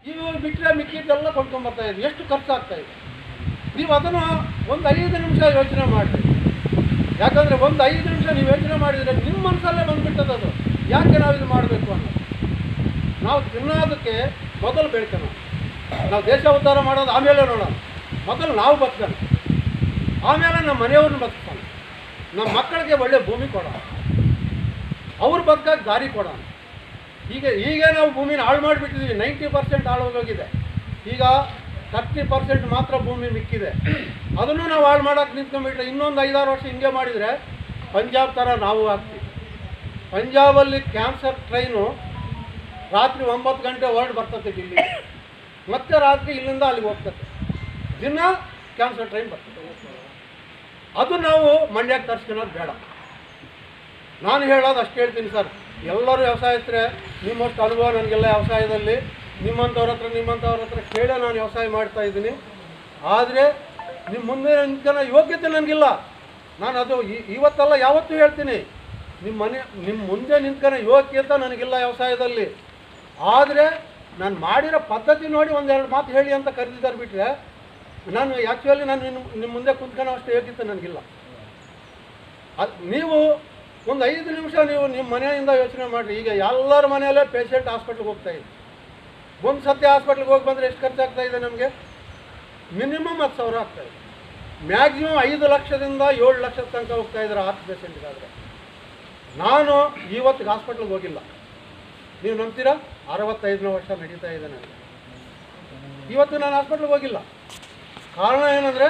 ಇವಾಗ ಬಿಟ್ಟರೆ ಮಿಕ್ಕಿದ್ದೆಲ್ಲ ಕೊಂಡ್ಕೊಂಬರ್ತಾ ಇದೆ. ಎಷ್ಟು ಖರ್ಚಾಗ್ತಾ ಇದೆ? ನೀವು ಅದನ್ನು ಒಂದು 5 ನಿಮಿಷ ಯೋಚನೆ ಮಾಡಿರಿ. ಯಾಕಂದರೆ ಒಂದು 5 ನಿಮಿಷ ನೀವು ಯೋಚನೆ ಮಾಡಿದರೆ ನಿಮ್ಮ ಮನಸ್ಸಲ್ಲೇ ಬಂದುಬಿಟ್ಟದ್ದು ಅದು. ಯಾಕೆ ನಾವು ಇದು ಮಾಡಬೇಕು ಅನ್ನೋದು. ನಾವು ತಿನ್ನೋದಕ್ಕೆ ಮೊದಲು ಬೆಳ್ಕೋಣ. ನಾವು ದೇಶ ಉದ್ಧಾರ ಮಾಡೋದು ಆಮೇಲೆ ನೋಡೋಣ. ಮೊದಲು ನಾವು ಬದುಕೋಣ, ಆಮೇಲೆ ನಮ್ಮ ಮನೆಯವ್ರನ್ನ ಬದುಕೋಣ, ನಮ್ಮ ಮಕ್ಕಳಿಗೆ ಒಳ್ಳೆಯ ಭೂಮಿ ಕೊಡೋಣ, ಅವ್ರು ಬದುಕೋಕ್ಕೆ ದಾರಿ ಕೊಡೋಣ. ಈಗ ನಾವು ಭೂಮಿನ ಹಾಳು ಮಾಡಿಬಿಟ್ಟಿದ್ದೀವಿ. 90% ಹಾಳಾಗೋಗಿದೆ. ಈಗ 30% ಮಾತ್ರ ಭೂಮಿ ಮಿಕ್ಕಿದೆ. ಅದನ್ನು ನಾವು ಹಾಳು ಮಾಡೋಕ್ಕೆ ನಿಂತ್ಕೊಂಡ್ಬಿಟ್ರೆ ಇನ್ನೊಂದು 5-6 ವರ್ಷ ಹಿಂಗೆ ಮಾಡಿದರೆ ಪಂಜಾಬ್ ಥರ ನಾವು ಆಗ್ತೀವಿ. ಪಂಜಾಬಲ್ಲಿ ಕ್ಯಾನ್ಸರ್ ಟ್ರೈನು ರಾತ್ರಿ 9 ಗಂಟೆ ಹೊರಡು ಬರ್ತದೆ ಡಿಲ್ಲಿ, ಮತ್ತೆ ರಾತ್ರಿ ಇಲ್ಲಿಂದ ಅಲ್ಲಿಗೆ ಹೋಗ್ತದೆ. ದಿನ ಕ್ಯಾನ್ಸರ್ ಟ್ರೈನ್ ಬರ್ತದೆ. ಅದು ನಾವು ಮಂಡ್ಯಕ್ಕೆ ತರಿಸ್ಕೊಳ್ಳೋದು ಬೇಡ. ನಾನು ಹೇಳೋದು ಅಷ್ಟು ಹೇಳ್ತೀನಿ ಸರ್. ಎಲ್ಲರೂ ವ್ಯವಸಾಯಸ್ಥರೇ, ನಿಮ್ಮಷ್ಟು ಅನುಭವ ನನಗೆಲ್ಲ ವ್ಯವಸಾಯದಲ್ಲಿ ನಿಮ್ಮಂಥವ್ರ ಹತ್ರ ಕೇಳೇ ನಾನು ವ್ಯವಸಾಯ ಮಾಡ್ತಾಯಿದ್ದೀನಿ. ಆದರೆ ನಿಮ್ಮ ಮುಂದೆ ನಿಂತ್ಕೊಳ್ಳೋ ಯೋಗ್ಯತೆ ನನಗಿಲ್ಲ. ನಾನು ಅದು ಇವತ್ತಲ್ಲ ಯಾವತ್ತೂ ಹೇಳ್ತೀನಿ, ನಿಮ್ಮ ಮುಂದೆ ನಿಂತ್ಕೊಳ್ಳೋ ಯೋಗ್ಯತೆ ನನಗಿಲ್ಲ ವ್ಯವಸಾಯದಲ್ಲಿ. ಆದರೆ ನಾನು ಮಾಡಿರೋ ಪದ್ಧತಿ ನೋಡಿ 1-2 ಮಾತು ಹೇಳಿ ಅಂತ ಕರೆದಿದ್ದಾರೆ ಬಿಟ್ಟರೆ ನಾನು ಆ್ಯಕ್ಚುಲಿ ನಾನು ನಿಮ್ಮ ಮುಂದೆ ಕುಂತ್ಕೊಳ್ಳೋ ಅಷ್ಟು ಯೋಗ್ಯತೆ ನನಗಿಲ್ಲ. ಅದು ನೀವು ಒಂದು 5 ನಿಮಿಷ ನೀವು ನಿಮ್ಮ ಮನೆಯಿಂದ ಯೋಚನೆ ಮಾಡಿರಿ. ಈಗ ಎಲ್ಲರ ಮನೆಯಲ್ಲೇ ಪೇಷಂಟ್ ಹಾಸ್ಪಿಟ್ಲಿಗೆ ಹೋಗ್ತಾಯಿದೆ. ಒಂದು ಸತಿ ಹಾಸ್ಪಿಟ್ಲಿಗೆ ಹೋಗಿ ಬಂದರೆ ಎಷ್ಟು ಖರ್ಚಾಗ್ತಾಯಿದೆ ನಮಗೆ? ಮಿನಿಮಮ್ 10,000 ಆಗ್ತಾಯಿದೆ. ಮ್ಯಾಕ್ಸಿಮಮ್ 5 ಲಕ್ಷದಿಂದ 7 ಲಕ್ಷದ ತನಕ ಹೋಗ್ತಾಯಿದ್ದಾರೆ ಹಾರ್ಟ್ ಪೇಷಂಟ್ಗಾದರೆ. ನಾನು ಇವತ್ತಿಗೆ ಹಾಸ್ಪಿಟ್ಲಿಗೆ ಹೋಗಿಲ್ಲ. ನೀವು ನಂಬ್ತೀರಾ? 65ನೇ ವರ್ಷ ನಡೀತಾ ಇದೆ ನನಗೆ. ಇವತ್ತು ನಾನು ಹಾಸ್ಪಿಟ್ಲಿಗೆ ಹೋಗಿಲ್ಲ. ಕಾರಣ ಏನಂದರೆ